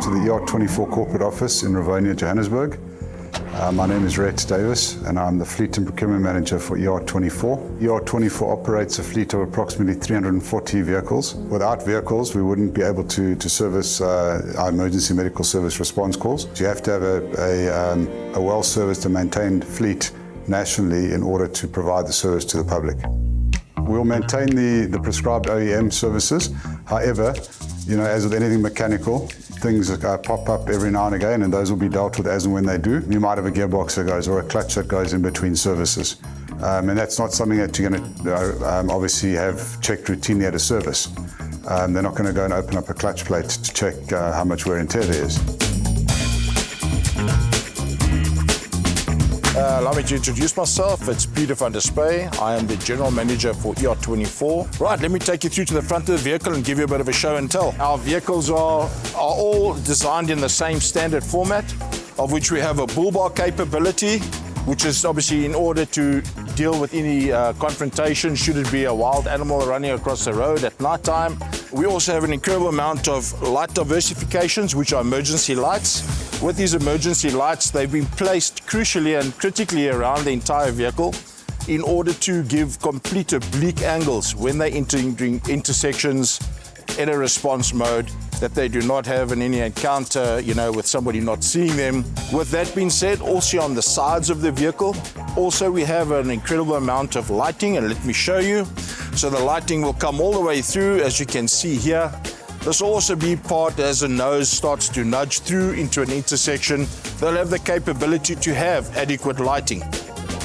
to the ER24 corporate office in Rivonia, Johannesburg. My name is Rhett Davis and I'm the Fleet and Procurement Manager for ER24. ER24 operates a fleet of approximately 340 vehicles. Without vehicles, we wouldn't be able to service our emergency medical service response calls. You have to have a well-serviced and maintained fleet nationally in order to provide the service to the public. We'll maintain the prescribed OEM services. However, as with anything mechanical, things pop up every now and again, and those will be dealt with as and when they do. You might have a gearbox that goes or a clutch that goes in between services. And that's not something that you're going to obviously have checked routinely at a service. They're not going to go and open up a clutch plate to check how much wear and tear there is. Allow me to introduce myself. It's Peter van der Spey. I am the General Manager for ER24. Right, let me take you through to the front of the vehicle and give you a bit of a show and tell. Our vehicles are all designed in the same standard format, of which we have a bullbar capability, which is obviously in order to deal with any confrontation should it be a wild animal running across the road at night time. We also have an incredible amount of light diversifications, which are emergency lights. With these emergency lights, they've been placed crucially and critically around the entire vehicle in order to give complete oblique angles when they enter intersections in a response mode, that they do not have any encounter, with somebody not seeing them. With that being said, also on the sides of the vehicle, also we have an incredible amount of lighting, and let me show you. So the lighting will come all the way through, as you can see here. This will also be part as the nose starts to nudge through into an intersection. They'll have the capability to have adequate lighting.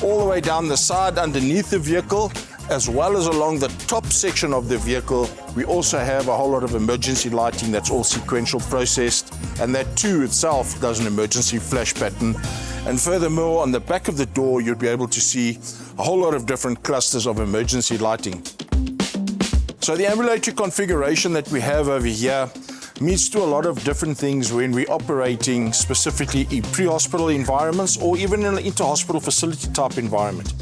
All the way down the side underneath the vehicle, as well as along the top section of the vehicle, we also have a whole lot of emergency lighting that's all sequential processed, and that too itself does an emergency flash pattern. And furthermore, on the back of the door, you'll be able to see a whole lot of different clusters of emergency lighting. So the ambulatory configuration that we have over here meets to a lot of different things when we're operating specifically in pre-hospital environments or even in an inter-hospital facility type environment.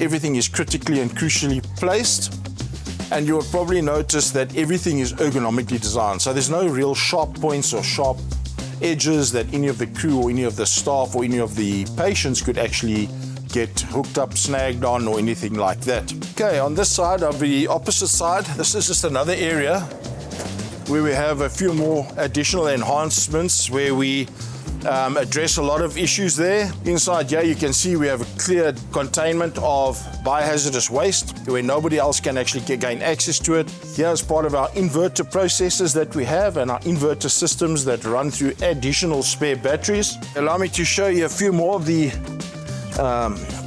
Everything is critically and crucially placed, and you'll probably notice that everything is ergonomically designed. So there's no real sharp points or sharp edges that any of the crew or any of the staff or any of the patients could actually get hooked up, snagged on, or anything like that. Okay, on this side, of the opposite side, this is just another area where we have a few more additional enhancements where we address a lot of issues there. Inside here, you can see we have a clear containment of biohazardous waste where nobody else can actually gain access to it. Here is part of our inverter processes that we have and our inverter systems that run through additional spare batteries. Allow me to show you a few more of the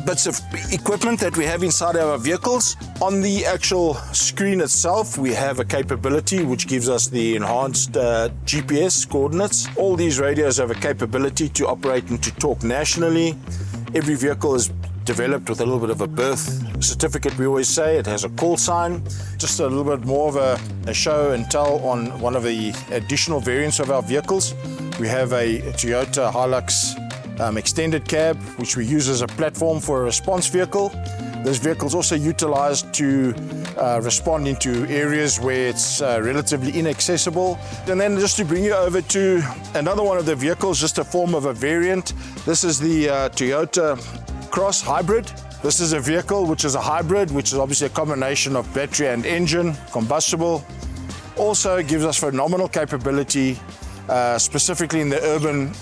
bits of equipment that we have inside our vehicles. On the actual screen itself, we have a capability which gives us the enhanced GPS coordinates. All these radios have a capability to operate and to talk nationally. Every vehicle is developed with a little bit of a birth certificate, we always say. It has a call sign. Just a little bit more of a show and tell on one of the additional variants of our vehicles. We have a Toyota Hilux extended cab, which we use as a platform for a response vehicle. This vehicle is also utilized to respond into areas where it's relatively inaccessible. And then just to bring you over to another one of the vehicles, just a form of a variant. This is the Toyota Cross Hybrid. This is a vehicle which is a hybrid, which is obviously a combination of battery and engine, combustible. Also gives us phenomenal capability specifically in the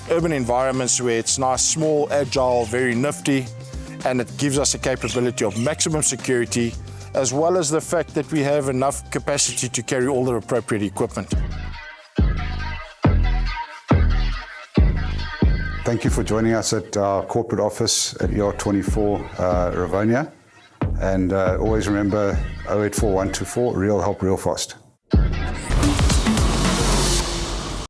urban environments where it's nice, small, agile, very nifty, and it gives us a capability of maximum security, as well as the fact that we have enough capacity to carry all the appropriate equipment. Thank you for joining us at our corporate office at ER24 Rivonia, and always remember 084124, real help, real fast.